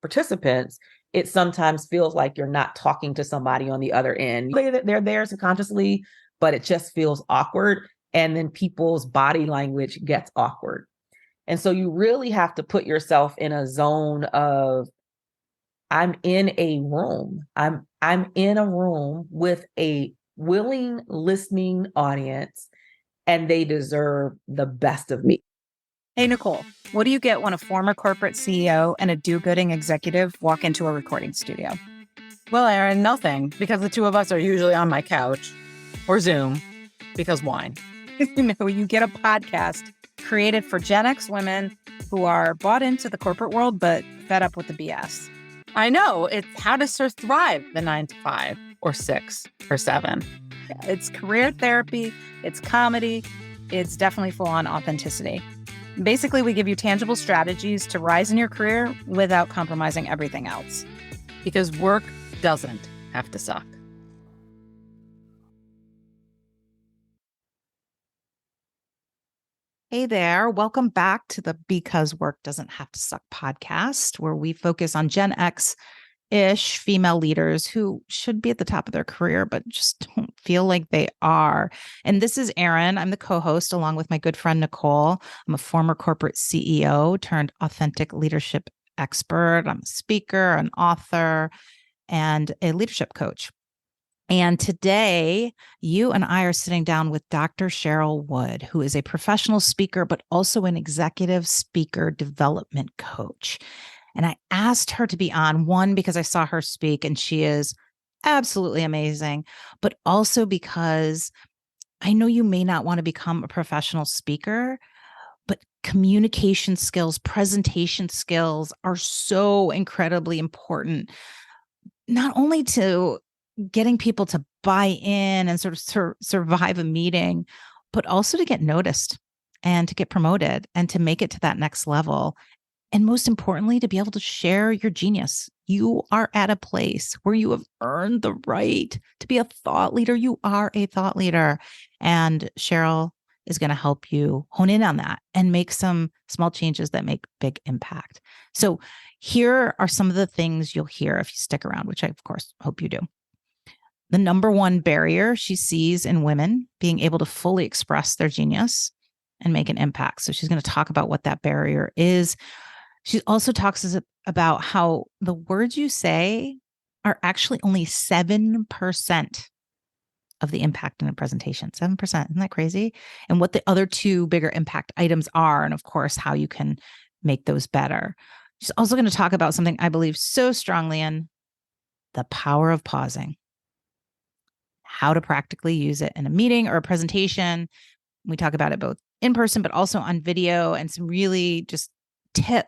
participants, it sometimes feels like you're not talking to somebody on the other end. They're there subconsciously, but it just feels awkward. And then people's body language gets awkward. And so you really have to put yourself in a zone of, I'm in a room. I'm in a room with a willing listening audience, and they deserve the best of me. Hey, Nicole, what do you get when a former corporate CEO and a do-gooding executive walk into a recording studio? Well, Aaron, nothing, because the two of us are usually on my couch or Zoom, because wine. You get a podcast created for Gen X women who are bought into the corporate world, but fed up with the BS. I know. It's how to thrive the 9 to 5 or 6 or 7. It's career therapy. It's comedy. It's definitely full-on authenticity. Basically, we give you tangible strategies to rise in your career without compromising everything else. Because work doesn't have to suck. Hey there. Welcome back to the Because Work Doesn't Have to Suck podcast, where we focus on Gen X-ish female leaders who should be at the top of their career, but just don't feel like they are. And this is Erin. I'm the co-host along with my good friend, Nicole. I'm a former corporate CEO turned authentic leadership expert. I'm a speaker, an author, and a leadership coach. And today, you and I are sitting down with Dr. Cheryl Wood, who is a professional speaker, but also an executive speaker development coach. And I asked her to be on, one, because I saw her speak and she is absolutely amazing, but also because I know you may not want to become a professional speaker, but communication skills, presentation skills are so incredibly important, not only to getting people to buy in and sort of survive a meeting, but also to get noticed and to get promoted and to make it to that next level. And most importantly, to be able to share your genius. You are at a place where you have earned the right to be a thought leader. You are a thought leader. And Cheryl is going to help you hone in on that and make some small changes that make big impact. So here are some of the things you'll hear if you stick around, which I, of course, hope you do. The number one barrier she sees in women being able to fully express their genius and make an impact. So she's going to talk about what that barrier is. She also talks about how the words you say are actually only 7% of the impact in a presentation. 7%. Isn't that crazy? And what the other two bigger impact items are, and of course, how you can make those better. She's also going to talk about something I believe so strongly in, the power of pausing. How to practically use it in a meeting or a presentation. We talk about it both in person, but also on video, and some really just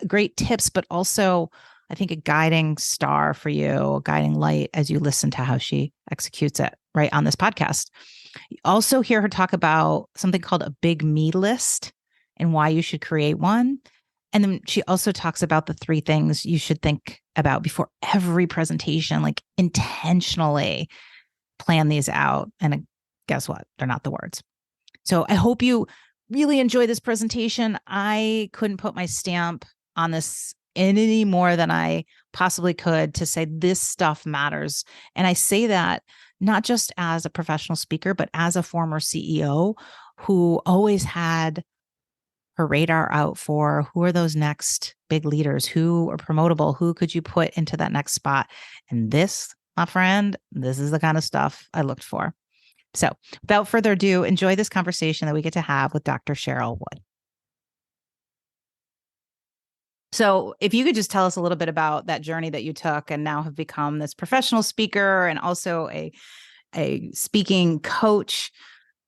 great tips, but also I think a guiding star for you, a guiding light as you listen to how she executes it right on this podcast. You also hear her talk about something called a big me list and why you should create one. And then she also talks about the 3 things you should think about before every presentation, like intentionally plan these out. And guess what? They're not the words. So I hope you really enjoy this presentation. I couldn't put my stamp on this any more than I possibly could to say this stuff matters. And I say that not just as a professional speaker, but as a former CEO who always had her radar out for who are those next big leaders, who are promotable, who could you put into that next spot. And this, my friend, this is the kind of stuff I looked for. So without further ado, enjoy this conversation that we get to have with Dr. Cheryl Wood. So if you could just tell us a little bit about that journey that you took and now have become this professional speaker and also a speaking coach.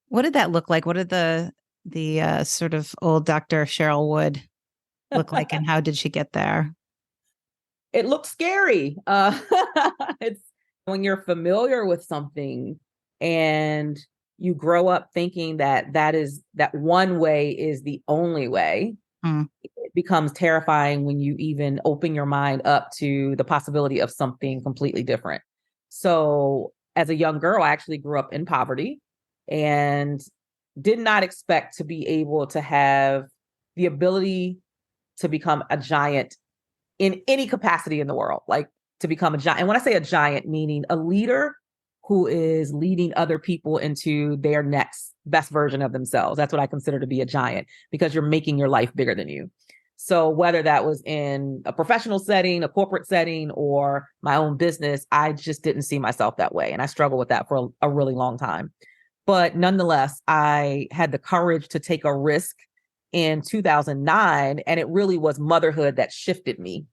What did that look like? What did the sort of old Dr. Cheryl Wood look like, and how did she get there? It looked scary. It's when you're familiar with something and you grow up thinking that one way is the only way. It becomes terrifying when you even open your mind up to the possibility of something completely different. So as a young girl, I actually grew up in poverty and did not expect to be able to have the ability to become a giant in any capacity in the world, like to become a giant. And when I say a giant, meaning a leader who is leading other people into their next best version of themselves. That's what I consider to be a giant, because you're making your life bigger than you. So whether that was in a professional setting, a corporate setting, or my own business, I just didn't see myself that way. And I struggled with that for a really long time. But nonetheless, I had the courage to take a risk in 2009. And it really was motherhood that shifted me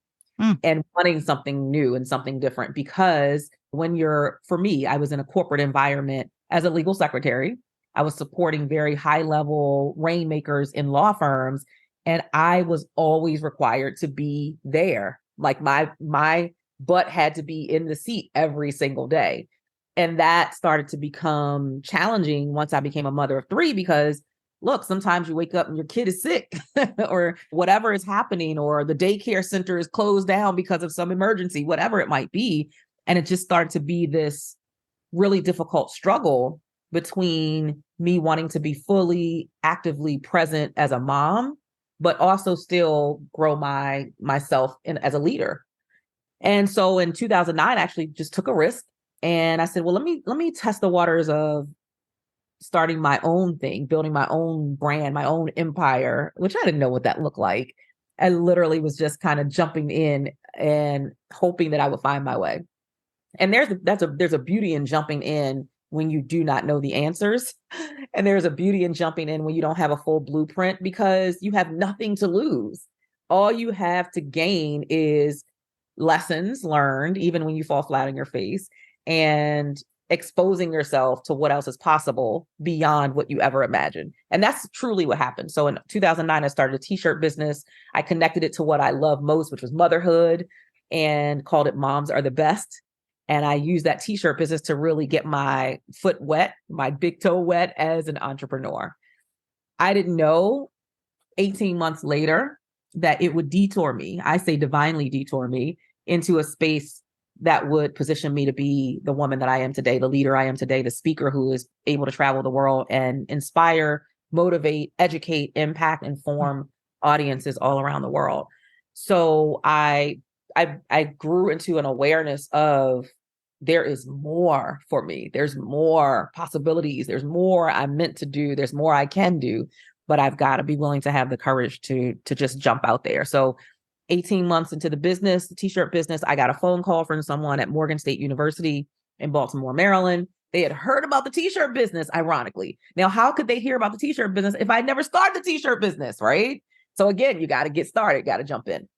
and wanting something new and something different. Because for me, I was in a corporate environment as a legal secretary. I was supporting very high level rainmakers in law firms. And I was always required to be there. Like my butt had to be in the seat every single day. And that started to become challenging once I became a mother of three, because look, sometimes you wake up and your kid is sick or whatever is happening, or the daycare center is closed down because of some emergency, whatever it might be. And it just started to be this really difficult struggle between me wanting to be fully actively present as a mom, but also still grow myself as a leader. And so in 2009, I actually just took a risk, and I said, well, let me test the waters of starting my own thing, building my own brand, my own empire, which I didn't know what that looked like. I literally was just kind of jumping in and hoping that I would find my way. And there's a beauty in jumping in when you do not know the answers. And there's a beauty in jumping in when you don't have a full blueprint, because you have nothing to lose. All you have to gain is lessons learned, even when you fall flat on your face, and exposing yourself to what else is possible beyond what you ever imagined. And that's truly what happened. So in 2009, I started a t-shirt business. I connected it to what I love most, which was motherhood, and called it Moms Are the Best. And I used that t-shirt business to really get my foot wet, my big toe wet as an entrepreneur. I didn't know 18 months later that it would detour me. I say divinely detour me into a space that would position me to be the woman that I am today, the leader I am today, the speaker who is able to travel the world and inspire, motivate, educate, impact, inform audiences all around the world. So I grew into an awareness of there is more for me. There's more possibilities. There's more I'm meant to do. There's more I can do, but I've got to be willing to have the courage to just jump out there. So 18 months into the business, the t-shirt business, I got a phone call from someone at Morgan State University in Baltimore, Maryland. They had heard about the t-shirt business, ironically. Now, how could they hear about the t-shirt business if I never started the t-shirt business, right? So again, you got to get started, got to jump in.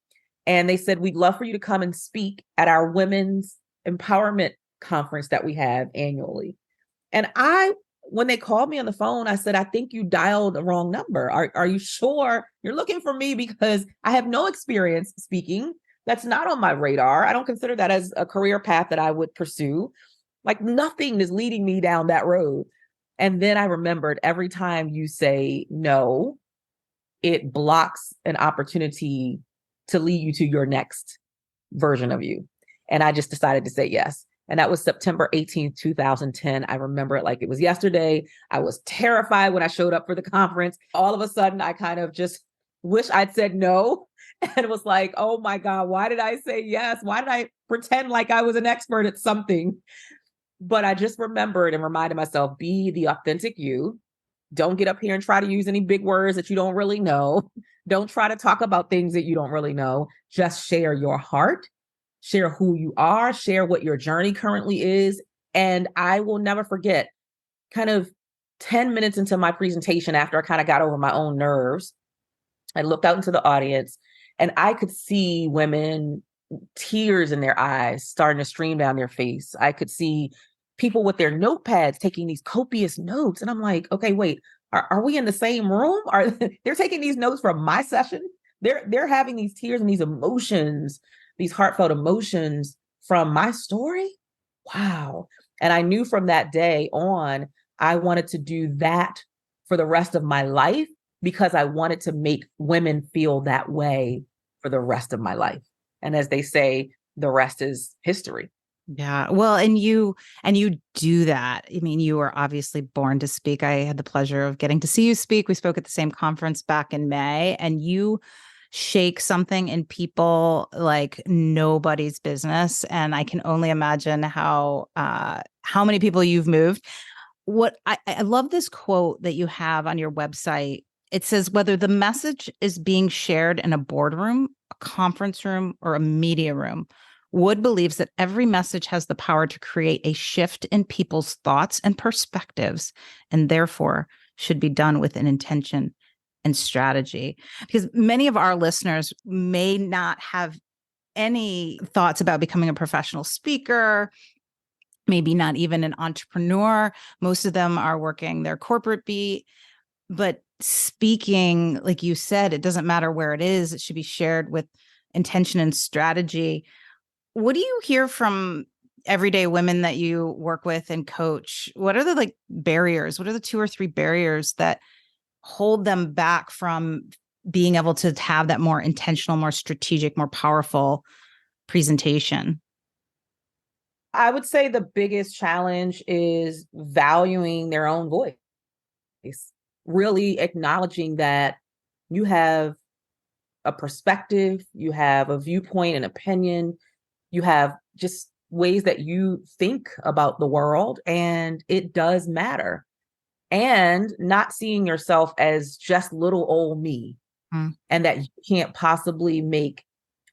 And they said, we'd love for you to come and speak at our women's empowerment conference that we have annually. And when they called me on the phone, I said, I think you dialed the wrong number. Are you sure you're looking for me? Because I have no experience speaking. That's not on my radar. I don't consider that as a career path that I would pursue. Like nothing is leading me down that road. And then I remembered, every time you say no, it blocks an opportunity to lead you to your next version of you. And I just decided to say yes. And that was September 18th, 2010. I remember it like it was yesterday. I was terrified when I showed up for the conference. All of a sudden, I kind of just wish I'd said no. And was like, oh my God, why did I say yes? Why did I pretend like I was an expert at something? But I just remembered and reminded myself, be the authentic you. Don't get up here and try to use any big words that you don't really know. Don't try to talk about things that you don't really know. Just share your heart. Share who you are, share what your journey currently is. And I will never forget, kind of 10 minutes into my presentation, after I kind of got over my own nerves, I looked out into the audience and I could see women, tears in their eyes starting to stream down their face. I could see people with their notepads taking these copious notes. And I'm like, okay, wait, are we in the same room? They're taking these notes from my session? They're having these tears and these emotions, these heartfelt emotions from my story. Wow. And I knew from that day on, I wanted to do that for the rest of my life, because I wanted to make women feel that way for the rest of my life. And as they say, the rest is history. Yeah. Well, and you do that. I mean, you were obviously born to speak. I had the pleasure of getting to see you speak. We spoke at the same conference back in May, and you shake something in people like nobody's business. And I can only imagine how many people you've moved. What I love this quote that you have on your website. It says, whether the message is being shared in a boardroom, a conference room, or a media room, Wood believes that every message has the power to create a shift in people's thoughts and perspectives, and therefore should be done with an intention and strategy. Because many of our listeners may not have any thoughts about becoming a professional speaker, maybe not even an entrepreneur. Most of them are working their corporate beat. But speaking, like you said, it doesn't matter where it is, it should be shared with intention and strategy. What do you hear from everyday women that you work with and coach? What are the barriers? What are the 2 or 3 barriers that hold them back from being able to have that more intentional, more strategic, more powerful presentation? I would say the biggest challenge is valuing their own voice, really acknowledging that you have a perspective, you have a viewpoint, an opinion, you have just ways that you think about the world, and it does matter. And not seeing yourself as just little old me, and that you can't possibly make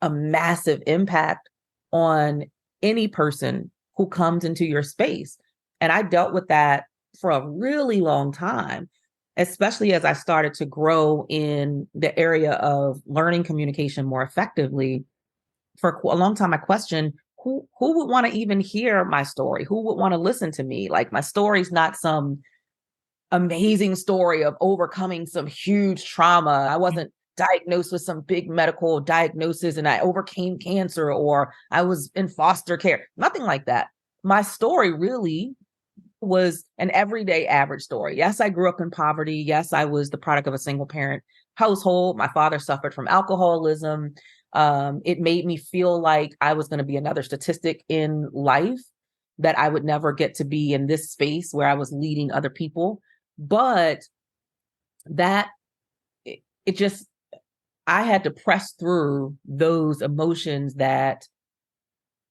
a massive impact on any person who comes into your space. And I dealt with that for a really long time, especially as I started to grow in the area of learning communication more effectively. For a long time, I questioned who would want to even hear my story? Who would want to listen to me? Like, my story's not some amazing story of overcoming some huge trauma. I wasn't diagnosed with some big medical diagnosis and I overcame cancer, or I was in foster care. Nothing like that. My story really was an everyday average story. Yes, I grew up in poverty. Yes, I was the product of a single parent household. My father suffered from alcoholism. It made me feel like I was going to be another statistic in life, that I would never get to be in this space where I was leading other people. But that it just, I had to press through those emotions that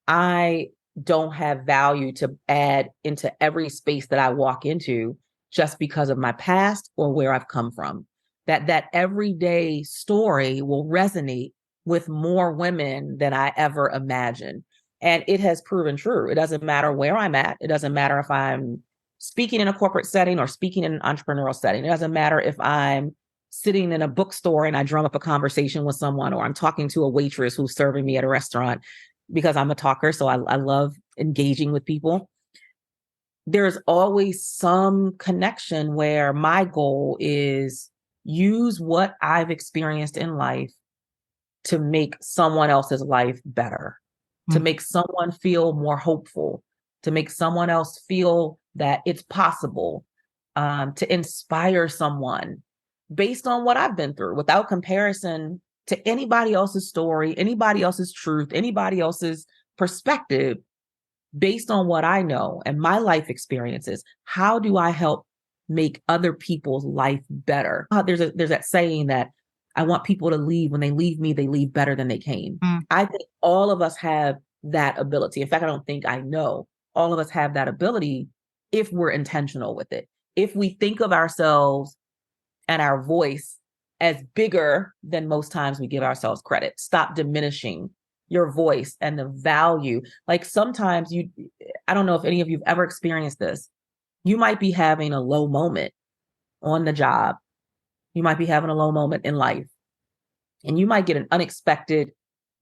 I don't have value to add into every space that I walk into just because of my past or where I've come from. That everyday story will resonate with more women than I ever imagined. And it has proven true. It doesn't matter where I'm at. It doesn't matter if I'm speaking in a corporate setting or speaking in an entrepreneurial setting. It doesn't matter if I'm sitting in a bookstore and I drum up a conversation with someone, or I'm talking to a waitress who's serving me at a restaurant, because I'm a talker. So I love engaging with people. There's always some connection where my goal is use what I've experienced in life to make someone else's life better, to make someone feel more hopeful, to make someone else feel that it's possible, to inspire someone based on what I've been through, without comparison to anybody else's story, anybody else's truth, anybody else's perspective. Based on what I know and my life experiences, how do I help make other people's life better? There's that saying that I want people to leave. When they leave me, they leave better than they came. I think all of us have that ability. In fact, I don't think, I know all of us have that ability if we're intentional with it. If we think of ourselves and our voice as bigger than most times we give ourselves credit. Stop diminishing your voice and the value. Like, sometimes I don't know if any of you've ever experienced this. You might be having a low moment on the job. You might be having a low moment in life. And you might get an unexpected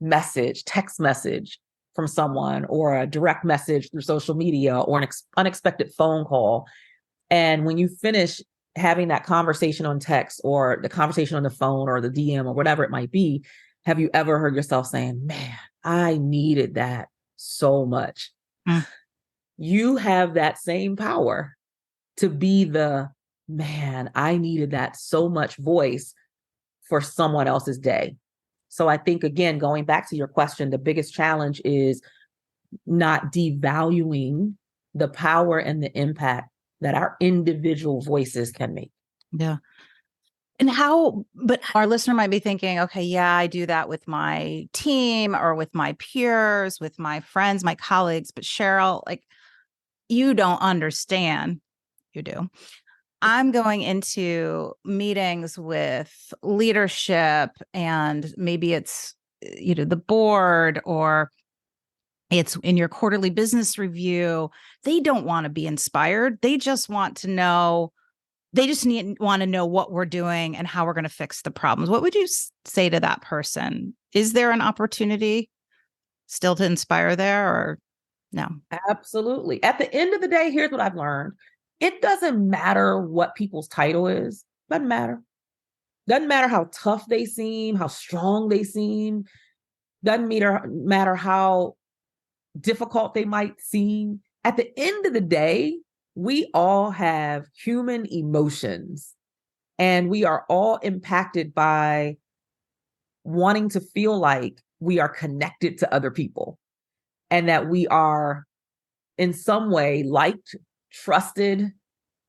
message, text message from someone, or a direct message through social media, or an unexpected phone call. And when you finish having that conversation on text, or the conversation on the phone, or the DM, or whatever it might be, have you ever heard yourself saying, man, I needed that so much? You have that same power to be the, man, I needed that so much voice for someone else's day. So I think, again, going back to your question, the biggest challenge is not devaluing the power and the impact that our individual voices can make. Yeah. But our listener might be thinking, okay, yeah, I do that with my team or with my peers, with my friends, my colleagues. But Cheryl, like, you don't understand. You do. I'm going into meetings with leadership, and maybe it's, the board, or it's in your quarterly business review. They don't want to be inspired. They just want to know. They just want to know what we're doing and how we're going to fix the problems. What would you say to that person? Is there an opportunity still to inspire there, or no? Absolutely. At the end of the day, here's what I've learned. It doesn't matter what people's title is. Doesn't matter. Doesn't matter how tough they seem, how strong they seem. Doesn't matter how difficult they might seem. At the end of the day, we all have human emotions, and we are all impacted by wanting to feel like we are connected to other people, and that we are in some way liked, trusted,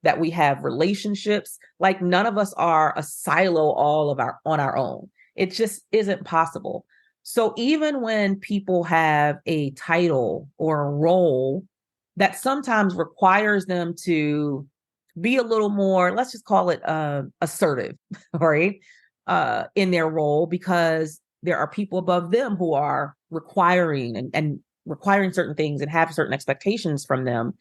that we have relationships. Like, none of us are a silo on our own. It just isn't possible. So even when people have a title or a role that sometimes requires them to be a little more, let's just call it assertive, right? In their role, because there are people above them who are requiring and requiring certain things and have certain expectations from them.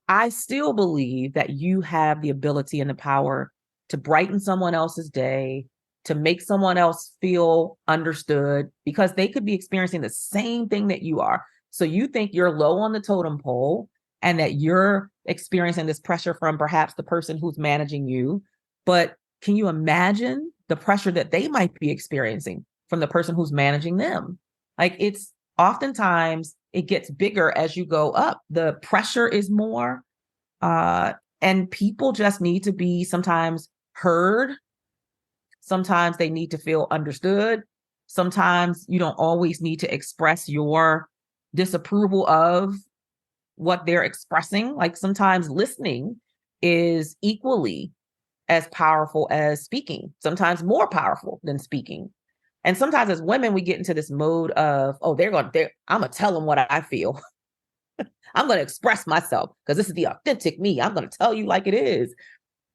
I still believe that you have the ability and the power to brighten someone else's day, to make someone else feel understood, because they could be experiencing the same thing that you are. So you think you're low on the totem pole and that you're experiencing this pressure from perhaps the person who's managing you. But can you imagine the pressure that they might be experiencing from the person who's managing them? Like, it's oftentimes it gets bigger as you go up. The pressure is more, and people just need to be sometimes heard. Sometimes they need to feel understood. Sometimes you don't always need to express your disapproval of what they're expressing. Like, sometimes listening is equally as powerful as speaking, sometimes more powerful than speaking. And sometimes as women, we get into this mode of, oh, I'm going to tell them what I feel. I'm going to express myself because this is the authentic me. I'm going to tell you like it is.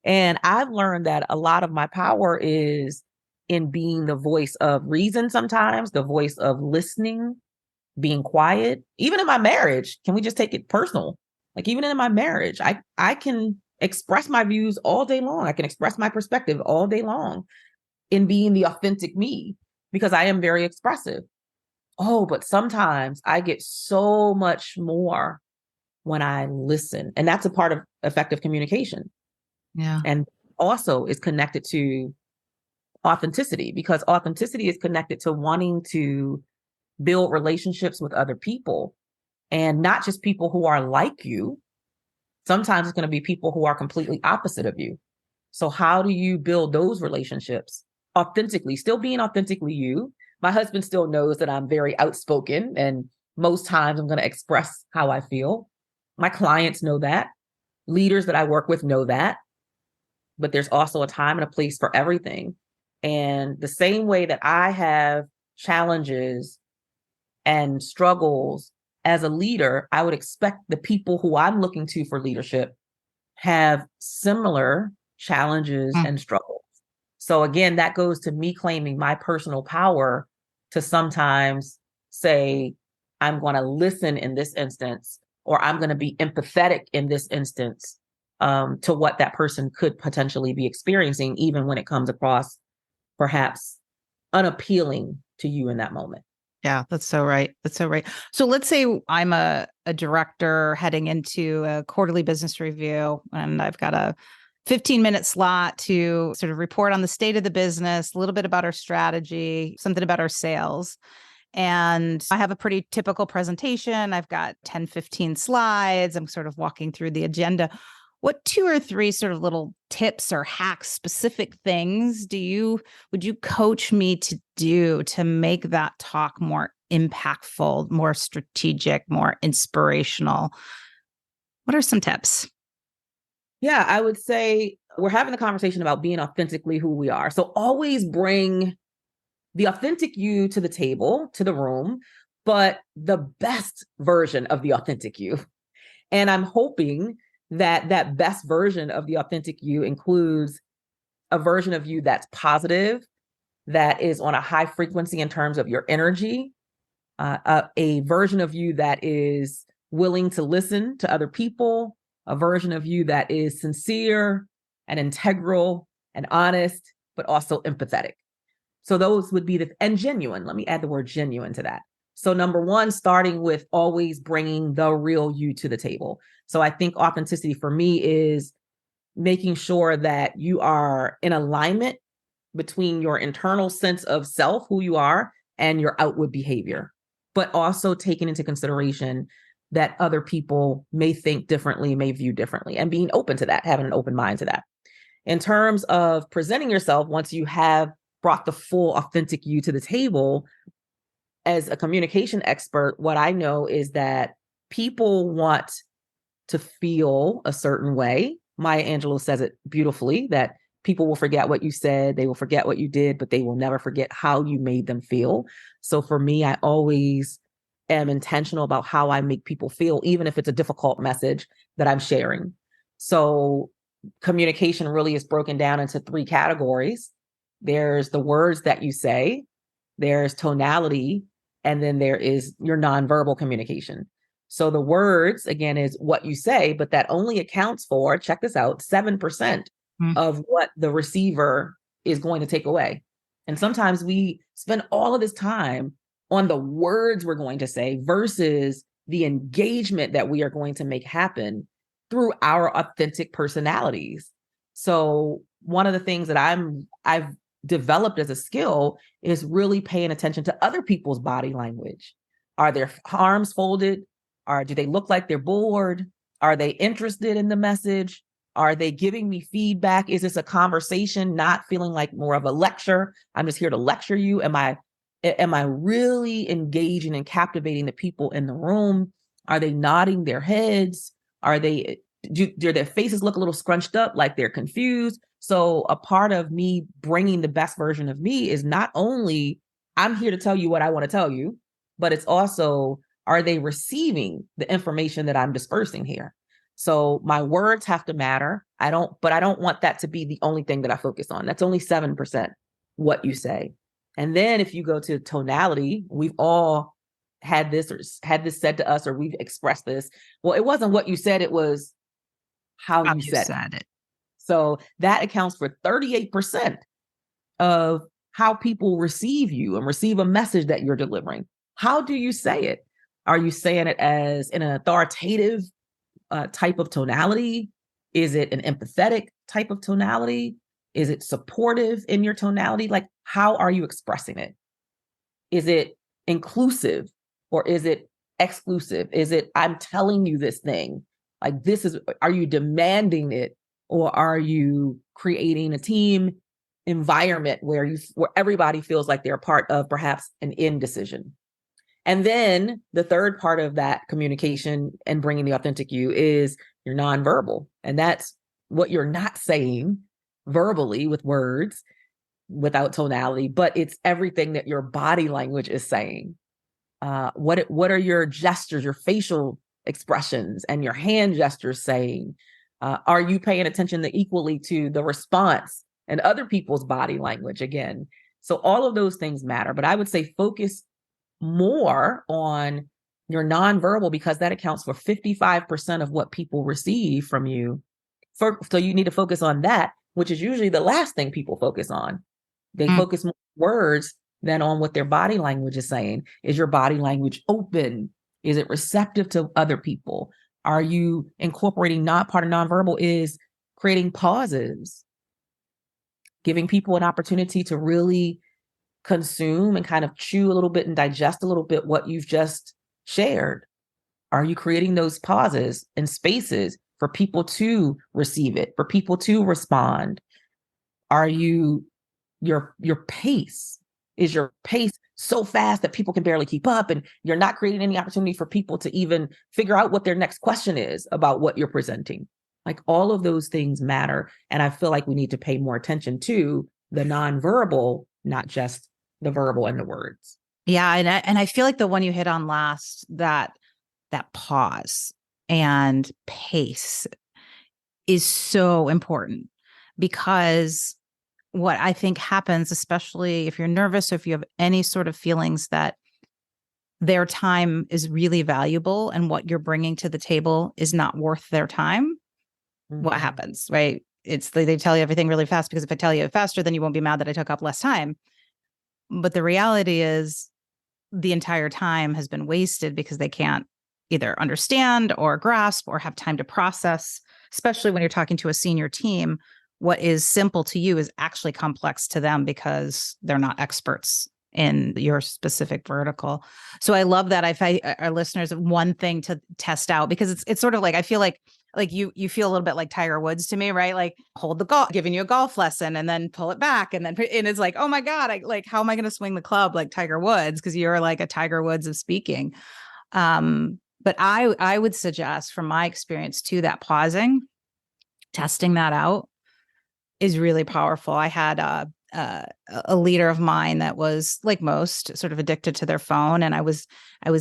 And I've learned that a lot of my power is in being the voice of reason sometimes, the voice of listening, being quiet. Even in my marriage, can we just take it personal? Like, even in my marriage, I can express my views all day long. I can express my perspective all day long in being the authentic me, because I am very expressive. Oh, but sometimes I get so much more when I listen. And that's a part of effective communication. Yeah. And also is connected to authenticity, because authenticity is connected to wanting to build relationships with other people, and not just people who are like you. Sometimes it's going to be people who are completely opposite of you. So how do you build those relationships authentically, still being authentically you? My husband still knows that I'm very outspoken, and most times I'm going to express how I feel. My clients know that. Leaders that I work with know that. But there's also a time and a place for everything. And the same way that I have challenges and struggles as a leader, I would expect the people who I'm looking to for leadership have similar challenges and struggles. So again, that goes to me claiming my personal power to sometimes say, I'm going to listen in this instance, or I'm going to be empathetic in this instance, to what that person could potentially be experiencing, even when it comes across perhaps unappealing to you in that moment. Yeah, that's so right. That's so right. So let's say I'm a director heading into a quarterly business review, and I've got a 15-minute slot to sort of report on the state of the business, a little bit about our strategy, something about our sales. And I have a pretty typical presentation. I've got 10, 15 slides. I'm sort of walking through the agenda. What 2 or 3 sort of little tips or hacks, specific things would you coach me to do to make that talk more impactful, more strategic, more inspirational? What are some tips? Yeah, I would say we're having the conversation about being authentically who we are. So always bring the authentic you to the table, to the room, but the best version of the authentic you. And I'm hoping that that best version of the authentic you includes a version of you that's positive, that is on a high frequency in terms of your energy, a version of you that is willing to listen to other people, a version of you that is sincere and integral and honest, but also empathetic. So those would be and genuine. Let me add the word genuine to that. So number one, starting with always bringing the real you to the table. So I think authenticity for me is making sure that you are in alignment between your internal sense of self, who you are, and your outward behavior, but also taking into consideration that other people may think differently, may view differently, and being open to that, having an open mind to that. In terms of presenting yourself, once you have brought the full authentic you to the table, as a communication expert, what I know is that people want to feel a certain way. Maya Angelou says it beautifully, that people will forget what you said, they will forget what you did, but they will never forget how you made them feel. So for me, I always am intentional about how I make people feel, even if it's a difficult message that I'm sharing. So communication really is broken down into 3 categories. There's the words that you say, there's tonality, and then there is your nonverbal communication. So the words, again, is what you say, but that only accounts for, check this out, 7% of what the receiver is going to take away. And sometimes we spend all of this time on the words we're going to say versus the engagement that we are going to make happen through our authentic personalities. So one of the things that I've developed as a skill is really paying attention to other people's body language. Are their arms folded? Do they look like they're bored? Are they interested in the message? Are they giving me feedback? Is this a conversation, not feeling like more of a lecture? I'm just here to lecture you. Am I really engaging and captivating the people in the room? Are they nodding their heads? Do their faces look a little scrunched up, like they're confused? So a part of me bringing the best version of me is not only I'm here to tell you what I want to tell you, but it's also, are they receiving the information that I'm dispersing here? So my words have to matter. But I don't want that to be the only thing that I focus on. That's only 7% what you say. And then if you go to tonality, we've all had this said to us, or we've expressed this. Well, it wasn't what you said, it was how you said it. So that accounts for 38% of how people receive you and receive a message that you're delivering. How do you say it? Are you saying it as in an authoritative type of tonality? Is it an empathetic type of tonality? Is it supportive in your tonality? Like, how are you expressing it? Is it inclusive or is it exclusive? Is it, I'm telling you this thing, like are you demanding it, or are you creating a team environment where everybody feels like they're part of perhaps an end decision? And then the third part of that communication and bringing the authentic you is your nonverbal. And that's what you're not saying verbally with words, without tonality, but it's everything that your body language is saying. What are your gestures, your facial expressions and your hand gestures saying? Are you paying attention equally to the response and other people's body language again? So all of those things matter, but I would say focus more on your nonverbal, because that accounts for 55% of what people receive from you. So you need to focus on that, which is usually the last thing people focus on. They focus more on words than on what their body language is saying. Is your body language open? Is it receptive to other people? Are you incorporating, not part of nonverbal is creating pauses, giving people an opportunity to really consume and kind of chew a little bit and digest a little bit what you've just shared? Are you creating those pauses and spaces for people to receive it, for people to respond? Are you, your pace, is your pace so fast that people can barely keep up, and you're not creating any opportunity for people to even figure out what their next question is about what you're presenting? Like all of those things matter. And I feel like we need to pay more attention to the nonverbal, not just the verbal and the words. Yeah. And I feel like the one you hit on last, that pause and pace is so important, because what I think happens, especially if you're nervous or if you have any sort of feelings that their time is really valuable and what you're bringing to the table is not worth their time, what happens, right? It's they tell you everything really fast, because if I tell you it faster, then you won't be mad that I took up less time. But the reality is the entire time has been wasted because they can't either understand or grasp or have time to process, especially when you're talking to a senior team. What is simple to you is actually complex to them because they're not experts in your specific vertical. So I love that. Our listeners have one thing to test out, because it's sort of like, I feel like you feel a little bit like Tiger Woods to me, right? Like hold the golf, giving you a golf lesson and then pull it back. And it's like, oh my God, how am I going to swing the club like Tiger Woods? Because you're like a Tiger Woods of speaking. But I would suggest, from my experience too, that pausing, testing that out is really powerful. I had a leader of mine that was, like most, sort of addicted to their phone. And I was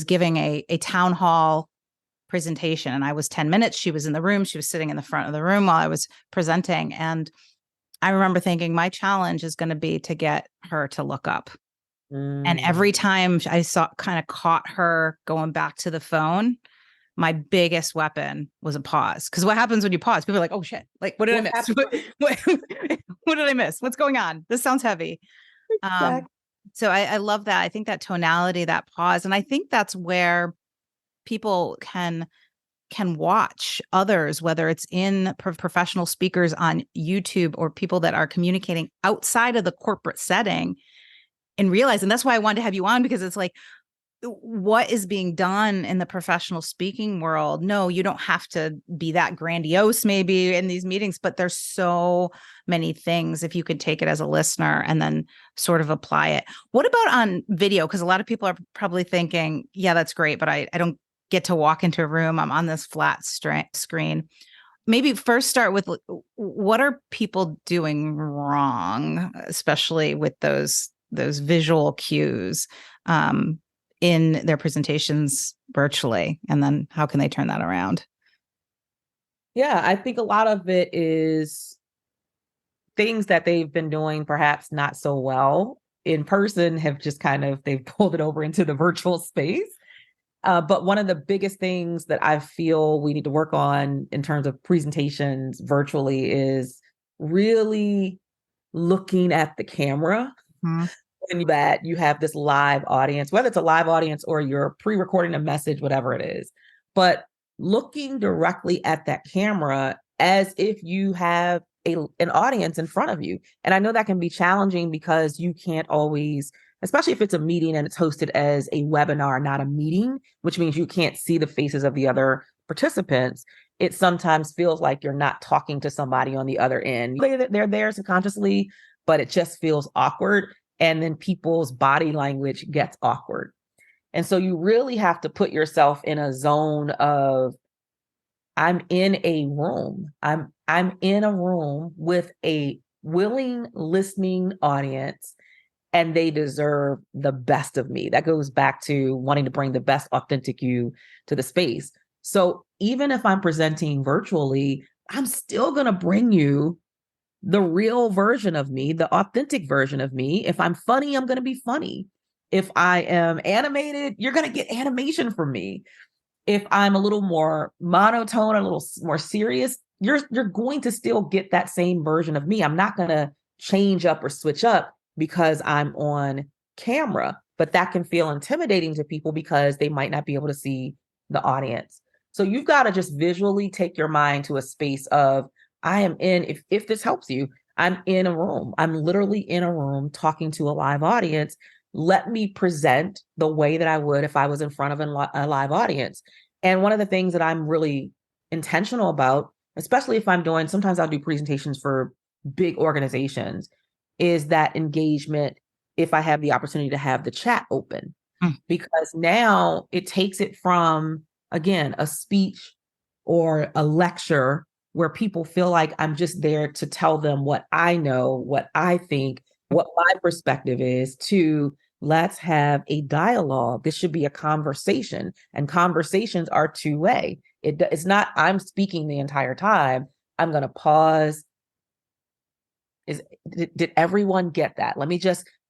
giving a town hall presentation, and I was 10 minutes. She was in the room. She was sitting in the front of the room while I was presenting. And I remember thinking my challenge is going to be to get her to look up. And every time I caught her going back to the phone, my biggest weapon was a pause. Because what happens when you pause? People are like, oh shit, like, what did I miss? What did I miss? What's going on? This sounds heavy. Exactly. So I love that. I think that tonality, that pause. And I think that's where people can watch others, whether it's in professional speakers on YouTube or people that are communicating outside of the corporate setting, and realize. And that's why I wanted to have you on, because it's like, what is being done in the professional speaking world? No, you don't have to be that grandiose maybe in these meetings, but there's so many things if you could take it as a listener and then sort of apply it. What about on video? Because a lot of people are probably thinking, yeah, that's great, but I don't get to walk into a room. I'm on this flat screen. Maybe first start with, what are people doing wrong, especially with those visual cues in their presentations virtually, and then how can they turn that around? Yeah, I think a lot of it is things that they've been doing perhaps not so well in person, have just they've pulled it over into the virtual space. But one of the biggest things that I feel we need to work on in terms of presentations virtually is really looking at the camera. Mm-hmm. When that you have this live audience, whether it's a live audience or you're pre-recording a message, whatever it is, but looking directly at that camera as if you have an audience in front of you. And I know that can be challenging because you can't always, especially if it's a meeting and it's hosted as a webinar, not a meeting, which means you can't see the faces of the other participants. It sometimes feels like you're not talking to somebody on the other end. They're there subconsciously, but it just feels awkward. And then people's body language gets awkward. And so you really have to put yourself in a zone of, I'm in a room. I'm in a room with a willing listening audience, and they deserve the best of me. That goes back to wanting to bring the best authentic you to the space. So even if I'm presenting virtually, I'm still going to bring you the real version of me, the authentic version of me. If I'm funny, I'm going to be funny. If I am animated, you're going to get animation from me. If I'm a little more monotone, a little more serious, you're going to still get that same version of me. I'm not going to change up or switch up because I'm on camera, but that can feel intimidating to people because they might not be able to see the audience. So you've got to just visually take your mind to a space of, I am in, if this helps you, I'm in a room. I'm literally in a room talking to a live audience. Let me present the way that I would if I was in front of a live audience. And one of the things that I'm really intentional about, especially if I'm doing, sometimes I'll do presentations for big organizations, is that engagement if I have the opportunity to have the chat open. Because now it takes it from, again, a speech or a lecture where people feel like I'm just there to tell them what I know, what I think, what my perspective is, to let's have a dialogue. This should be a conversation, and conversations are two-way. It's not I'm speaking the entire time. I'm going to pause. Did everyone get that?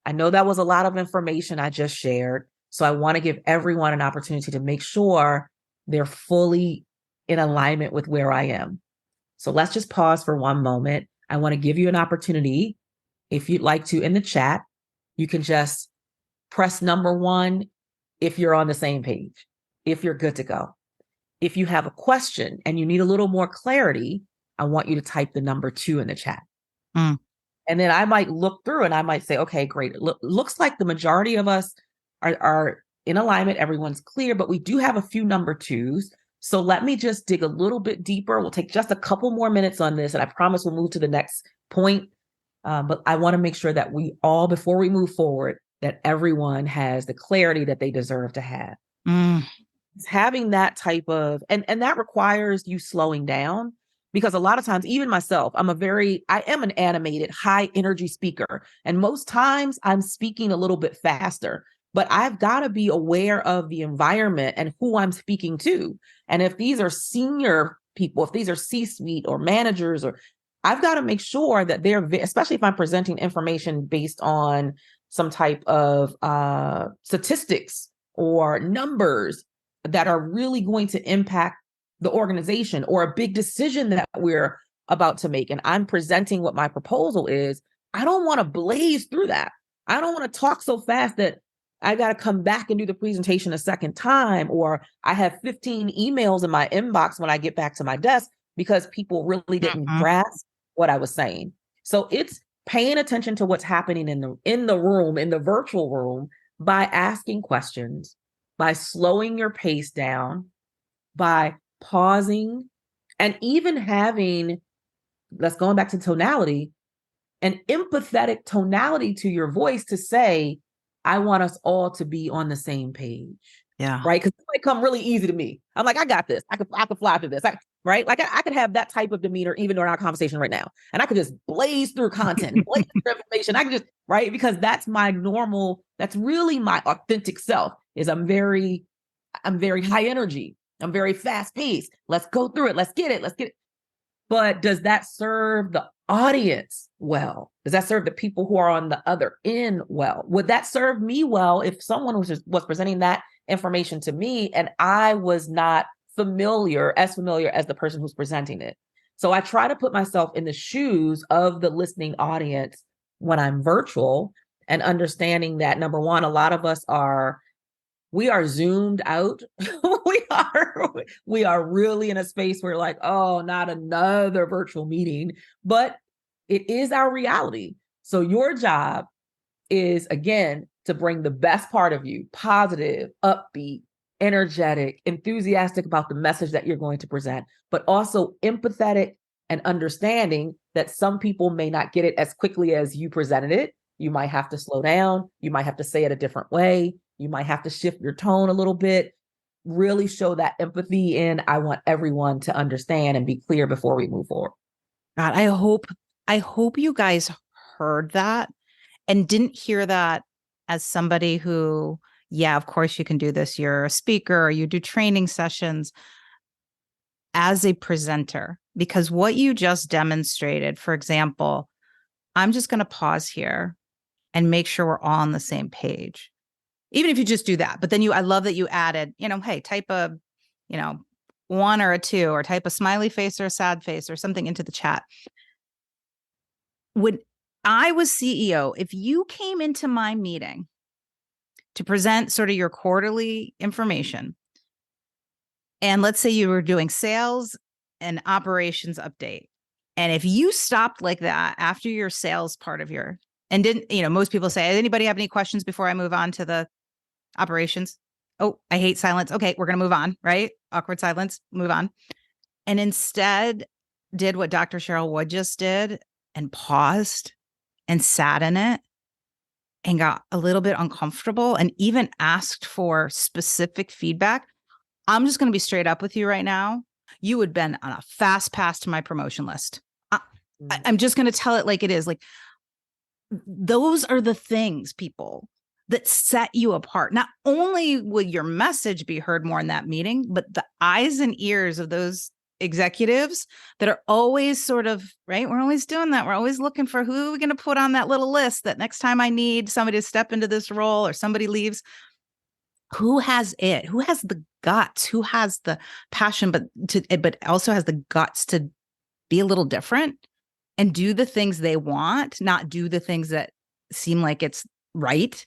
I know that was a lot of information I just shared. So I want to give everyone an opportunity to make sure they're fully in alignment with where I am. So let's just pause for one moment. I want to give you an opportunity. If you'd like to, in the chat, you can just press number 1 if you're on the same page, if you're good to go. If you have a question and you need a little more clarity, I want you to type the number 2 in the chat. Mm. And then I might look through and I might say, okay, great. Looks like the majority of us are in alignment. Everyone's clear, but we do have a few number 2s. So let me just dig a little bit deeper. We'll take just a couple more minutes on this, and I promise we'll move to the next point. But I want to make sure that we all, before we move forward, that everyone has the clarity that they deserve to have. It's having that type of, and that requires you slowing down, because a lot of times, even myself, I am an animated, high energy speaker. And most times I'm speaking a little bit faster, but I've got to be aware of the environment and who I'm speaking to. And if these are senior people, if these are C-suite or managers, or I've got to make sure that especially if I'm presenting information based on some type of statistics or numbers that are really going to impact the organization, or a big decision that we're about to make, and I'm presenting what my proposal is, I don't want to blaze through that. I don't want to talk so fast that I got to come back and do the presentation a second time, or I have 15 emails in my inbox when I get back to my desk because people really didn't grasp what I was saying. So it's paying attention to what's happening in the room, in the virtual room, by asking questions, by slowing your pace down, by pausing, and even having, let's go back to tonality, an empathetic tonality to your voice to say, I want us all to be on the same page. Yeah. Right. Because it might come really easy to me. I'm like, I got this. I could fly through this. Right. Like I could have that type of demeanor even during our conversation right now. And I could just blaze through content, blaze through information. I could just, right. Because that's really my authentic self. I'm very high energy. I'm very fast paced. Let's go through it. Let's get it. But does that serve the audience well? Does that serve the people who are on the other end well? Would that serve me well if someone was presenting that information to me and I was not familiar as the person who's presenting it? So I try to put myself in the shoes of the listening audience when I'm virtual, and understanding that, number one, a lot of us we are zoomed out. we are really in a space where, like, oh, not another virtual meeting, but it is our reality. So your job is, again, to bring the best part of you, positive, upbeat, energetic, enthusiastic about the message that you're going to present, but also empathetic and understanding that some people may not get it as quickly as you presented it. You might have to slow down. You might have to say it a different way. You might have to shift your tone a little bit, really show that empathy. And I want everyone to understand and be clear before we move forward. God, I hope you guys heard that and didn't hear that as somebody who, yeah, of course you can do this. You're a speaker, or you do training sessions, as a presenter, because what you just demonstrated, for example, I'm just going to pause here and make sure we're all on the same page. Even if you just do that. But then I love that you added, hey, type a, 1 or a 2, or type a smiley face or a sad face or something into the chat. When I was CEO, if you came into my meeting to present sort of your quarterly information, and let's say you were doing sales and operations update, and if you stopped like that after your sales part of and didn't, most people say, anybody have any questions before I move on to the operations? Oh, I hate silence. Okay, we're going to move on, right? Awkward silence, move on. And instead did what Dr. Cheryl Wood just did and paused and sat in it and got a little bit uncomfortable and even asked for specific feedback. I'm just going to be straight up with you right now. you would been on a fast pass to my promotion list. Mm. I'm just going to tell it like it is. Like, those are the things, people, that set you apart. Not only will your message be heard more in that meeting, but the eyes and ears of those executives that are always sort of, right? We're always doing that. We're always looking for who are we going to put on that little list that next time I need somebody to step into this role or somebody leaves. Who has it? Who has the guts? Who has the passion, but also has the guts to be a little different and do the things they want, not do the things that seem like it's right.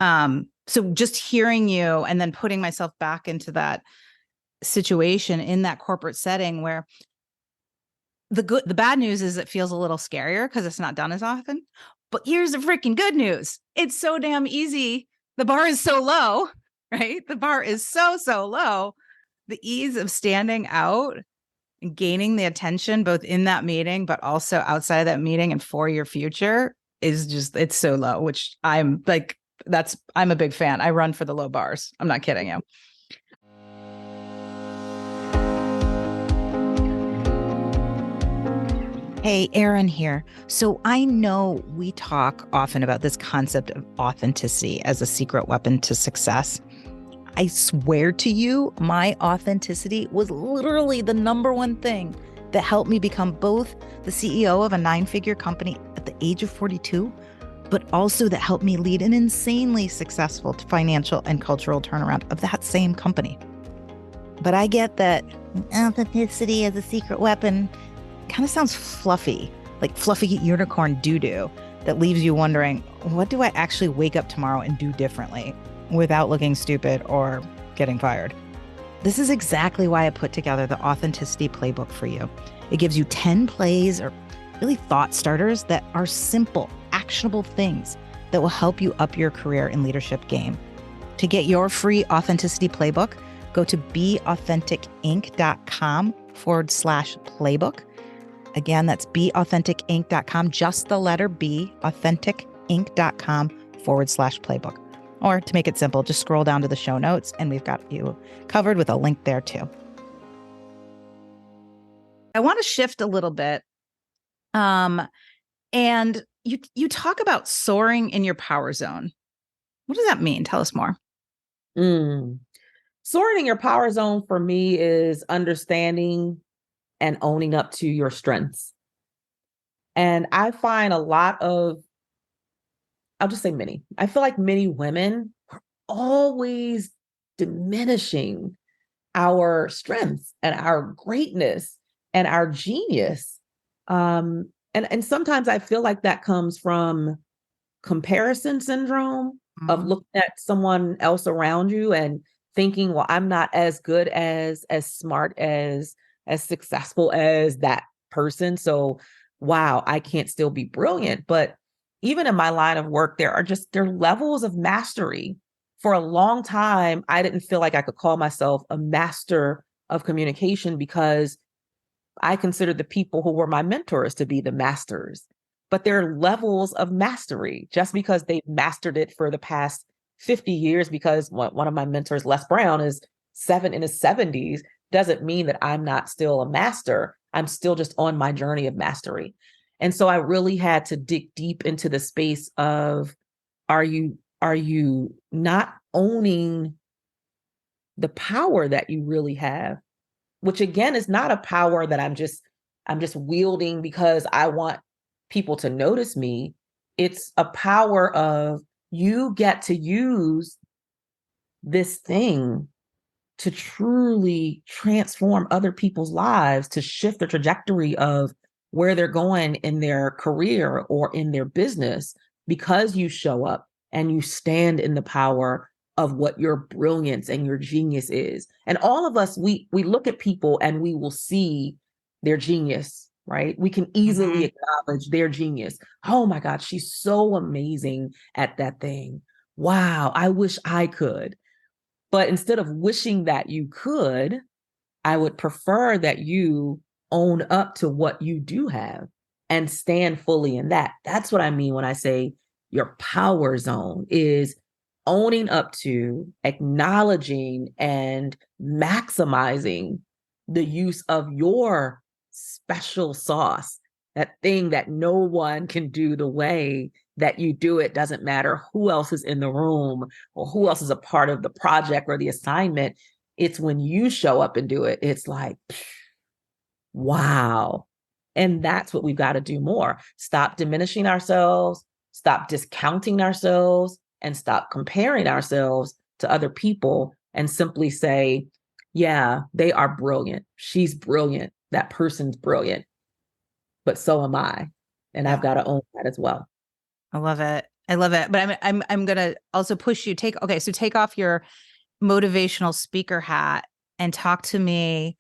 So just hearing you and then putting myself back into that situation in that corporate setting where the bad news is it feels a little scarier because it's not done as often. But here's the freaking good news. It's so damn easy. The bar is so low, right? The bar is so low. The ease of standing out and gaining the attention both in that meeting, but also outside of that meeting and for your future is just, it's so low, which I'm a big fan. I run for the low bars. I'm not kidding you. Hey, Erin here. So I know we talk often about this concept of authenticity as a secret weapon to success. I swear to you, my authenticity was literally the number one thing that helped me become both the CEO of a 9-figure company at the age of 42, but also that helped me lead an insanely successful financial and cultural turnaround of that same company. But I get that authenticity as a secret weapon kind of sounds fluffy, like fluffy unicorn doo-doo that leaves you wondering, what do I actually wake up tomorrow and do differently without looking stupid or getting fired? This is exactly why I put together the Authenticity Playbook for you. It gives you 10 plays or really thought starters that are simple, actionable things that will help you up your career and leadership game. To get your free Authenticity Playbook, go to beauthenticinc.com/playbook. Again, that's beauthenticinc.com, just the letter B, authentic.inc.com/playbook. Or to make it simple, just scroll down to the show notes and we've got you covered with a link there too. I want to shift a little bit. And you talk about soaring in your power zone. What does that mean? Tell us more. Soaring in your power zone for me is understanding and owning up to your strengths. And I find a lot of, I'll just say many, I feel like many women are always diminishing our strengths and our greatness and our genius. And sometimes I feel like that comes from comparison syndrome of looking at someone else around you and thinking, well, I'm not as good as smart as successful as that person. So, wow, I can't still be brilliant. But even in my line of work, there are levels of mastery. For a long time, I didn't feel like I could call myself a master of communication because I considered the people who were my mentors to be the masters. But there are levels of mastery. Just because they've mastered it for the past 50 years, because one of my mentors, Les Brown, is in his 70s, doesn't mean that I'm not still a master. I'm still just on my journey of mastery. And so I really had to dig deep into the space of, are you not owning the power that you really have? Which again is not a power that I'm just wielding because I want people to notice me. It's a power of, you get to use this thing to truly transform other people's lives, to shift the trajectory of where they're going in their career or in their business, because you show up and you stand in the power of what your brilliance and your genius is. And all of us, we look at people and we will see their genius, right? We can easily acknowledge their genius. Oh my God, she's so amazing at that thing. Wow, I wish I could. But instead of wishing that you could, I would prefer that you own up to what you do have and stand fully in that. That's what I mean when I say your power zone is owning up to, acknowledging, and maximizing the use of your special sauce, that thing that no one can do the way that you do it. Doesn't matter who else is in the room or who else is a part of the project or the assignment. It's when you show up and do it, it's like, wow. And that's what we've got to do more. Stop diminishing ourselves, stop discounting ourselves, and stop comparing ourselves to other people and simply say, yeah, they are brilliant. She's brilliant. That person's brilliant. But so am I. And I've got to own that as well. I love it. I love it. But I'm gonna also push you. Take off your motivational speaker hat and talk to me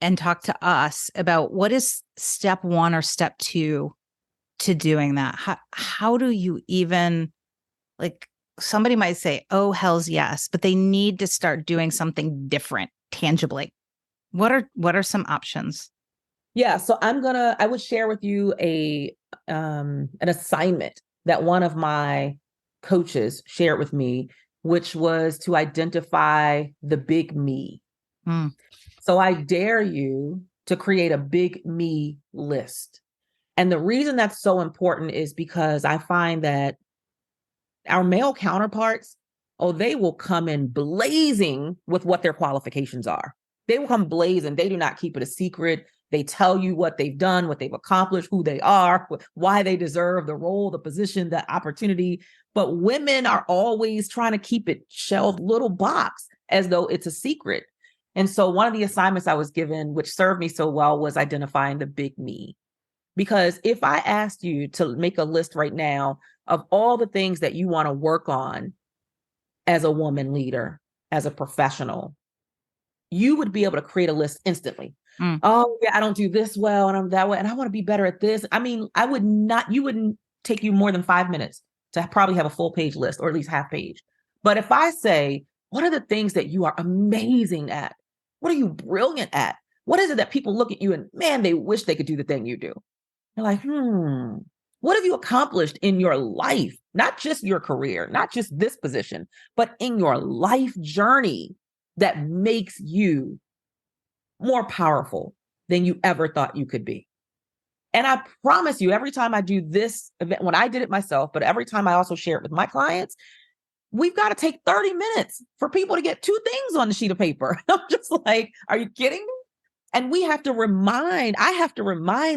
and talk to us about what is step 1 or step 2 to doing that. How do you even, like, somebody might say, oh, hell's yes, but they need to start doing something different tangibly. What are some options? Yeah. So I would share with you an assignment that one of my coaches shared with me, which was to identify the big me. So I dare you to create a big me list. And the reason that's so important is because I find that our male counterparts, they will come in blazing with what their qualifications are. They will come blazing. They do not keep it a secret. They tell you what they've done, what they've accomplished, who they are, why they deserve the role, the position, the opportunity. But women are always trying to keep it shelved, little box, as though it's a secret. And so one of the assignments I was given, which served me so well, was identifying the big me. Because if I asked you to make a list right now of all the things that you want to work on as a woman leader, as a professional, you would be able to create a list instantly. Oh, yeah, I don't do this well, and I'm that way, and I want to be better at this. I mean, you wouldn't take you more than 5 minutes to probably have a full page list, or at least half page. But if I say, what are the things that you are amazing at? What are you brilliant at? What is it that people look at you and, man, they wish they could do the thing you do? You're like, what have you accomplished in your life? Not just your career, not just this position, but in your life journey that makes you more powerful than you ever thought you could be. And I promise you, every time I do this event, when I did it myself, but every time I also share it with my clients, we've got to take 30 minutes for people to get 2 things on the sheet of paper. I'm just like, are you kidding me? And I have to remind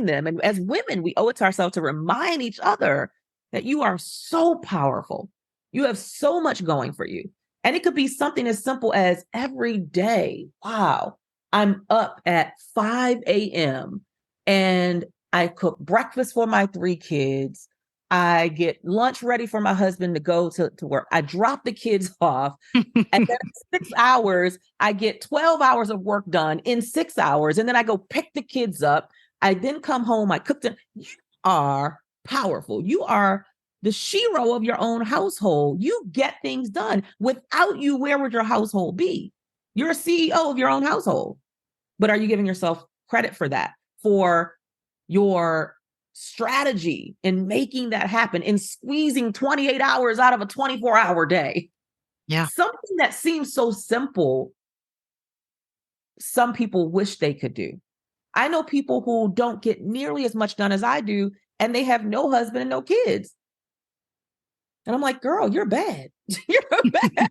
them. And as women, we owe it to ourselves to remind each other that you are so powerful. You have so much going for you. And it could be something as simple as every day. Wow. I'm up at 5 a.m. and I cook breakfast for my 3 kids. I get lunch ready for my husband to go to work. I drop the kids off. And then in 6 hours, I get 12 hours of work done in 6 hours. And then I go pick the kids up. I then come home. I cook them. You are powerful. You are the hero of your own household. You get things done. Without you, where would your household be? You're a CEO of your own household. But are you giving yourself credit for that? For your strategy in making that happen, in squeezing 28 hours out of a 24-hour day? Yeah. Something that seems so simple, some people wish they could do. I know people who don't get nearly as much done as I do, and they have no husband and no kids. And I'm like, girl, you're bad. You're bad.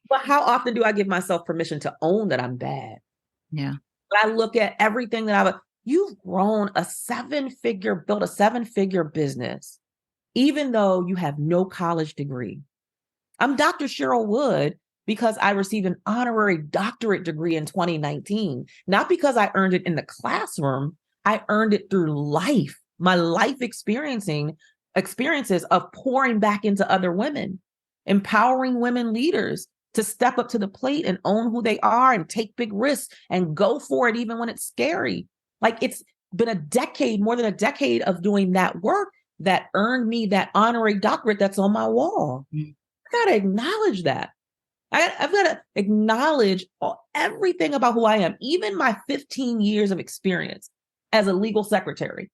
But how often do I give myself permission to own that I'm bad? Yeah. But I look at everything that you've grown built a 7-figure business, even though you have no college degree. I'm Dr. Cheryl Wood because I received an honorary doctorate degree in 2019, not because I earned it in the classroom. I earned it through life, my life experiences of pouring back into other women, empowering women leaders to step up to the plate and own who they are and take big risks and go for it, even when it's scary. Like, it's been more than a decade of doing that work that earned me that honorary doctorate that's on my wall. I got to acknowledge that. I've got to acknowledge everything about who I am, even my 15 years of experience as a legal secretary.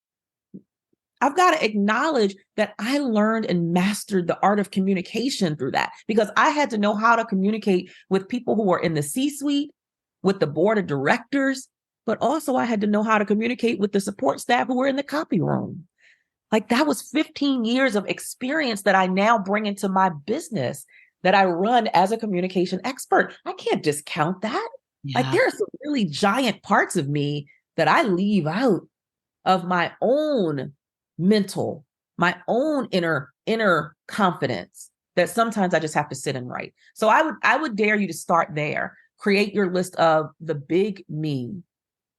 I've got to acknowledge that I learned and mastered the art of communication through that, because I had to know how to communicate with people who are in the C-suite, with the board of directors, but also I had to know how to communicate with the support staff who were in the copy room. Like that was 15 years of experience that I now bring into my business that I run as a communication expert. I can't discount that. Like Yeah. there are some really giant parts of me that I leave out of my own mental, my own inner confidence that sometimes I just have to sit and write. So I would dare you to start there. Create your list of the big me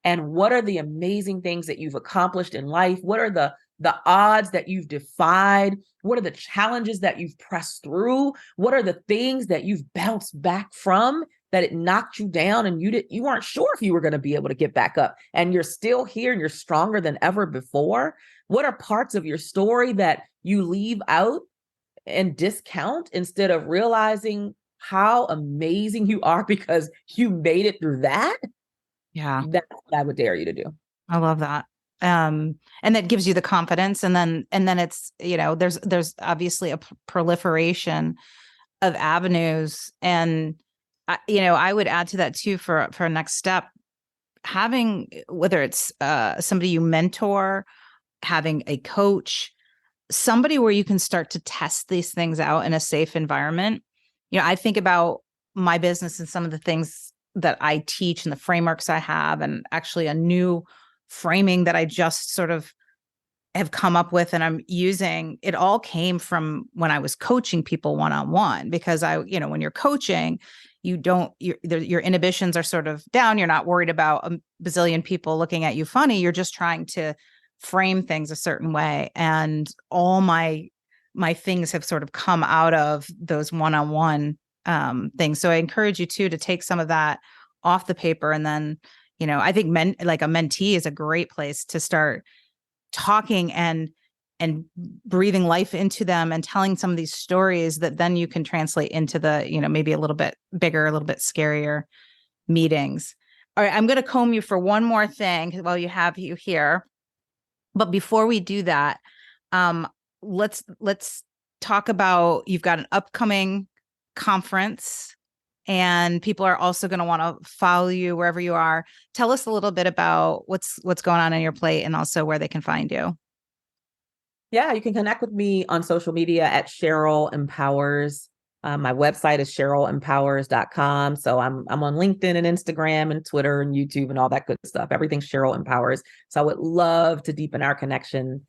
and what are the amazing things that you've accomplished in life? What are the odds that you've defied? What are the challenges that you've pressed through? What are the things that you've bounced back from that it knocked you down and you weren't sure if you were going to be able to get back up, and you're still here and you're stronger than ever before? What are parts of your story that you leave out and discount instead of realizing how amazing you are because you made it through that? Yeah. That's what I would dare you to do. I love that. And that gives you the confidence. And then it's, there's obviously a proliferation of avenues. And, I would add to that too, for a next step, having, whether it's somebody you mentor, having a coach, somebody where you can start to test these things out in a safe environment. I think about my business and some of the things that I teach and the frameworks I have, and actually a new framing that I just sort of have come up with and I'm using. It all came from when I was coaching people one-on-one, because when you're coaching, your inhibitions are sort of down. You're not worried about a bazillion people looking at you funny. You're just trying to frame things a certain way. And all my things have sort of come out of those one-on-one things. So I encourage you too, to take some of that off the paper. And then, I think like a mentee is a great place to start talking and breathing life into them and telling some of these stories that then you can translate into the, maybe a little bit bigger, a little bit scarier meetings. All right. I'm going to comb you for one more thing while you have you here. But before we do that, let's talk about, you've got an upcoming conference and people are also going to want to follow you wherever you are. Tell us a little bit about what's going on your plate and also where they can find you. Yeah, you can connect with me on social media at Cheryl Empowers. My website is CherylEmpowers.com. So I'm on LinkedIn and Instagram and Twitter and YouTube and all that good stuff. Everything's Cheryl Empowers. So I would love to deepen our connection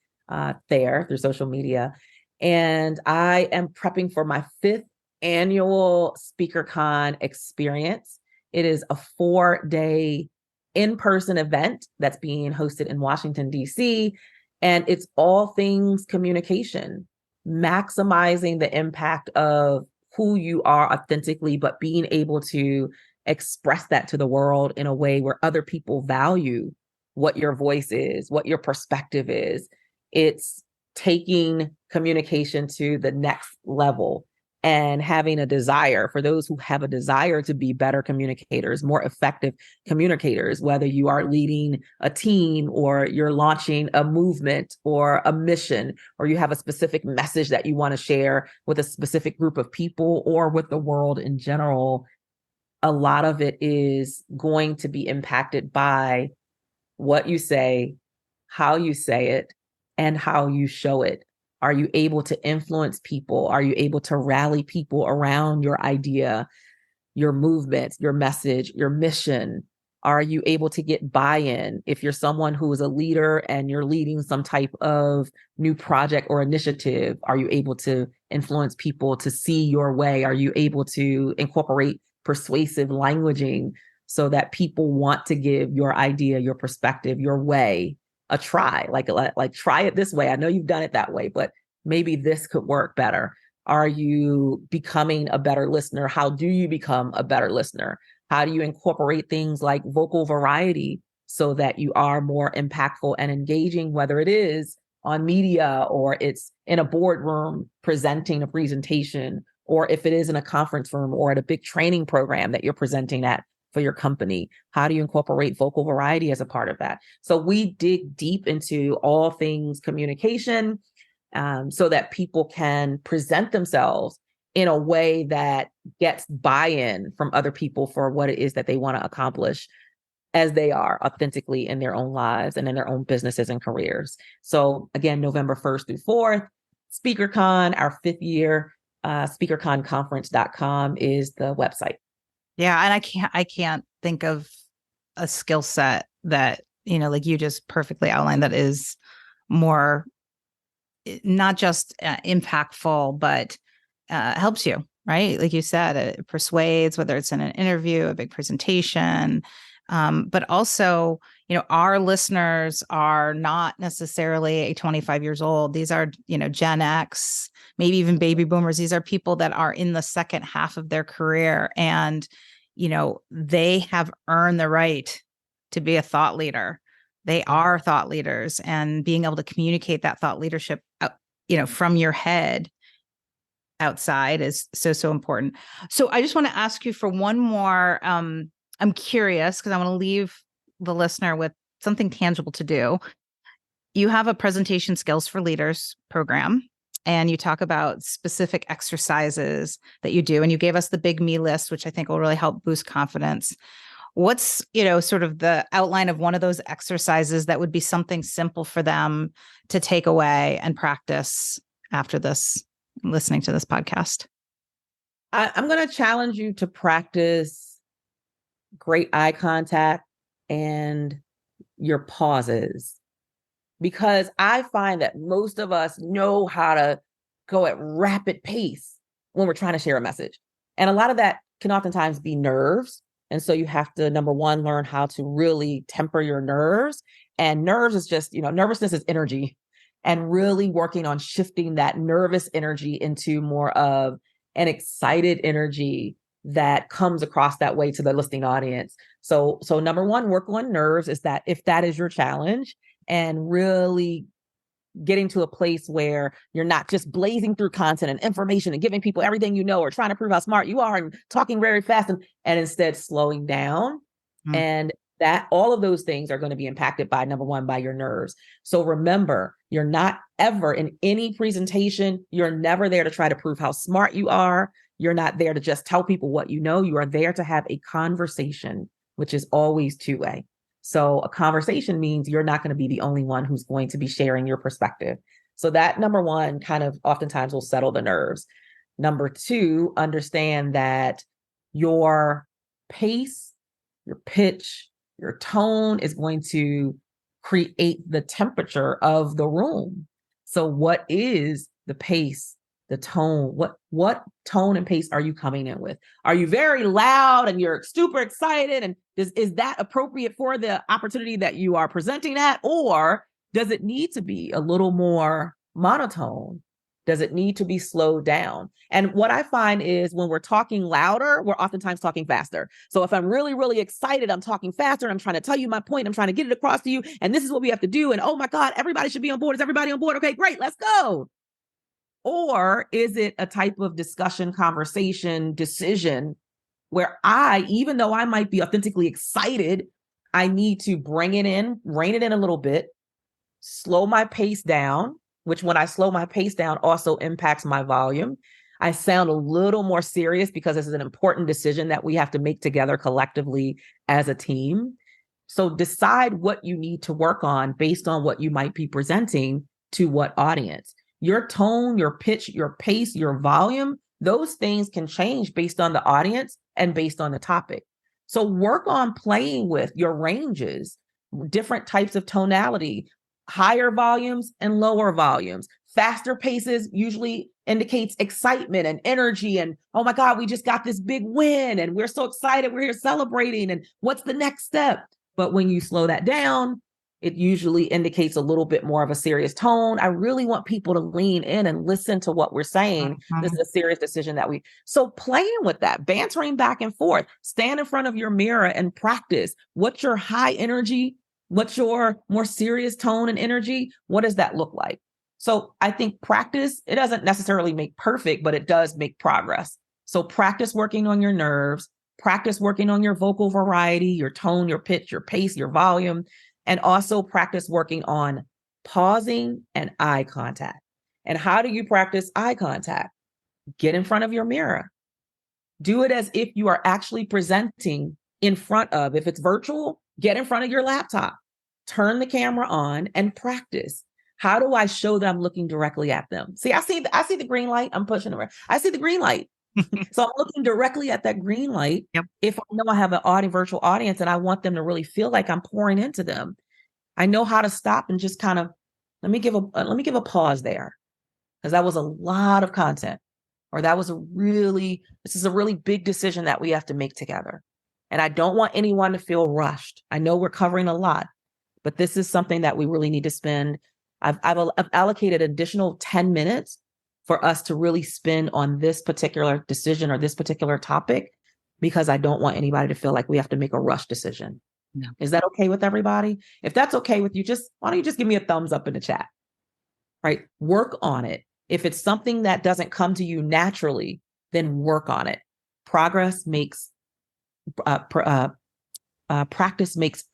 there through social media. And I am prepping for my 5th annual SpeakerCon experience. It is a 4-day in-person event that's being hosted in Washington, D.C., and it's all things communication, maximizing the impact of who you are authentically, but being able to express that to the world in a way where other people value what your voice is, what your perspective is. It's taking communication to the next level and having a desire for those who have a desire to be better communicators, more effective communicators, whether you are leading a team or you're launching a movement or a mission, or you have a specific message that you want to share with a specific group of people or with the world in general. A lot of it is going to be impacted by what you say, how you say it, and how you show it. Are you able to influence people? Are you able to rally people around your idea, your movement, your message, your mission? Are you able to get buy-in? If you're someone who is a leader and you're leading some type of new project or initiative, are you able to influence people to see your way? Are you able to incorporate persuasive languaging so that people want to give your idea, your perspective, your way a try? Like try it this way. I know you've done it that way, but maybe this could work better. Are you becoming a better listener? How do you become a better listener? How do you incorporate things like vocal variety so that you are more impactful and engaging, whether it is on media or it's in a boardroom presenting a presentation, or if it is in a conference room or at a big training program that you're presenting at for your company? How do you incorporate vocal variety as a part of that? So we dig deep into all things communication so that people can present themselves in a way that gets buy-in from other people for what it is that they want to accomplish as they are authentically in their own lives and in their own businesses and careers. So again, November 1st through 4th, SpeakerCon, our 5th year, speakerconconference.com is the website. Yeah. And I can't think of a skill set that, like you just perfectly outlined, that is more not just impactful, but helps you, right? Like you said, it persuades, whether it's in an interview, a big presentation, but also, our listeners are not necessarily 25 years old. These are, Gen X, maybe even baby boomers. These are people that are in the second half of their career, and, they have earned the right to be a thought leader. They are thought leaders, and being able to communicate that thought leadership, from your head outside is so important. So I just want to ask you for one more. I'm curious because I want to leave the listener with something tangible to do. You have a presentation skills for leaders program, and you talk about specific exercises that you do. And you gave us the Big Me list, which I think will really help boost confidence. What's, sort of the outline of one of those exercises that would be something simple for them to take away and practice after this, listening to this podcast? I'm going to challenge you to practice great eye contact and your pauses, because I find that most of us know how to go at rapid pace when we're trying to share a message. And a lot of that can oftentimes be nerves. And so you have to, number one, learn how to really temper your nerves. And nerves is just, nervousness is energy, and really working on shifting that nervous energy into more of an excited energy that comes across that way to the listening audience. So number one, work on nerves, is that if that is your challenge, and really getting to a place where you're not just blazing through content and information and giving people everything or trying to prove how smart you are and talking very fast, and instead slowing down. And that all of those things are going to be impacted by, number one, by your nerves. So remember, you're not ever in any presentation, you're never there to try to prove how smart you are. You're not there to just tell people what you know. You are there to have a conversation, which is always two-way. So a conversation means you're not going to be the only one who's going to be sharing your perspective. So that, number one, kind of oftentimes will settle the nerves. Number two, understand that your pace, your pitch, your tone is going to create the temperature of the room. So what is the pace, the tone? What tone and pace are you coming in with? Are you very loud and you're super excited? And is that appropriate for the opportunity that you are presenting at? Or does it need to be a little more monotone? Does it need to be slowed down? And what I find is when we're talking louder, we're oftentimes talking faster. So if I'm really, really excited, I'm talking faster and I'm trying to tell you my point. I'm trying to get it across to you. And this is what we have to do. And oh my God, everybody should be on board. Is everybody on board? Okay, great. Let's go. Or is it a type of discussion, conversation, decision where even though I might be authentically excited, I need to bring it in, rein it in a little bit, slow my pace down, which when I slow my pace down also impacts my volume. I sound a little more serious because this is an important decision that we have to make together collectively as a team. So decide what you need to work on based on what you might be presenting to what audience. Your tone, your pitch, your pace, your volume, those things can change based on the audience and based on the topic. So work on playing with your ranges, different types of tonality, higher volumes and lower volumes. Faster paces usually indicates excitement and energy and, oh my God, we just got this big win and we're so excited, we're here celebrating and what's the next step? But when you slow that down, it usually indicates a little bit more of a serious tone. I really want people to lean in and listen to what we're saying. This is a serious decision so playing with that, bantering back and forth, stand in front of your mirror and practice. What's your high energy? What's your more serious tone and energy? What does that look like? So I think practice, it doesn't necessarily make perfect, but it does make progress. So practice working on your nerves, practice working on your vocal variety, your tone, your pitch, your pace, your volume, and also practice working on pausing and eye contact. And how do you practice eye contact? Get in front of your mirror. Do it as if you are actually presenting in front of, if it's virtual, get in front of your laptop, turn the camera on and practice. How do I show that I'm looking directly at them? See, I see the green light. I'm pushing around. I see the green light. So I'm looking directly at that green light. Yep. If I know I have an virtual audience and I want them to really feel like I'm pouring into them, I know how to stop and just kind of, let me give a pause there, because that was a lot of content, or this is a really big decision that we have to make together. And I don't want anyone to feel rushed. I know we're covering a lot, but this is something that we really need to spend. I've allocated additional 10 minutes for us to really spend on this particular decision or this particular topic, because I don't want anybody to feel like we have to make a rush decision. No. Is that okay with everybody? If that's okay with you, why don't you just give me a thumbs up in the chat, right? Work on it. If it's something that doesn't come to you naturally, then work on it. Practice makes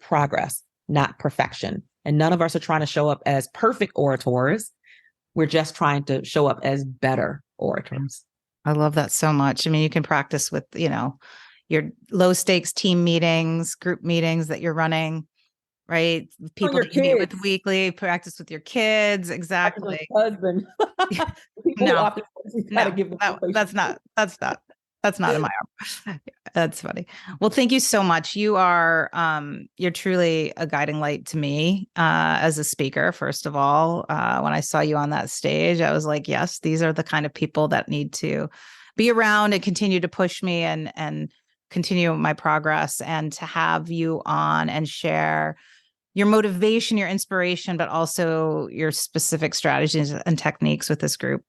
progress, not perfection. And none of us are trying to show up as perfect orators. We're just trying to show up as better orators. I love that so much. I mean, you can practice with, your low stakes team meetings, group meetings that you're running, right? People that you meet with weekly, practice with your kids. Exactly. Husband. No, that's not in my arm. That's funny. Well, thank you so much. You are, you're truly a guiding light to me as a speaker. First of all, when I saw you on that stage, I was like, yes, these are the kind of people that need to be around and continue to push me and continue my progress, and to have you on and share your motivation, your inspiration, but also your specific strategies and techniques with this group.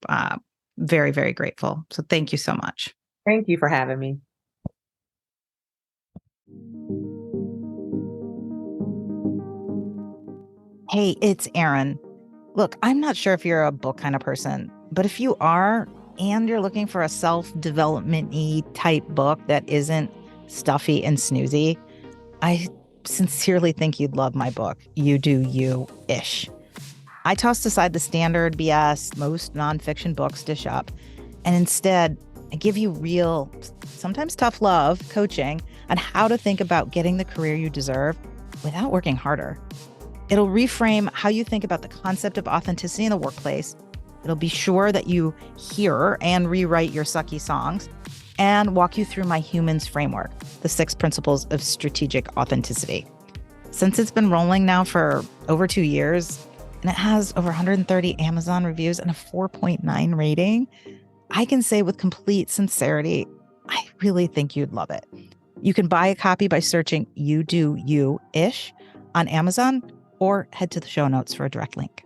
Very, very grateful. So thank you so much. Thank you for having me. Hey, it's Erin. Look, I'm not sure if you're a book kind of person, but if you are, and you're looking for a self-development-y type book that isn't stuffy and snoozy, I sincerely think you'd love my book, You Do You-ish. I tossed aside the standard BS most nonfiction books dish up, and instead, I give you real, sometimes tough love, coaching on how to think about getting the career you deserve without working harder. It'll reframe how you think about the concept of authenticity in the workplace. It'll be sure that you hear and rewrite your sucky songs, and walk you through my humans framework, the 6 principles of strategic authenticity. Since it's been rolling now for over 2 years, and it has over 130 Amazon reviews and a 4.9 rating, I can say with complete sincerity, I really think you'd love it. You can buy a copy by searching You Do You-ish on Amazon, or head to the show notes for a direct link.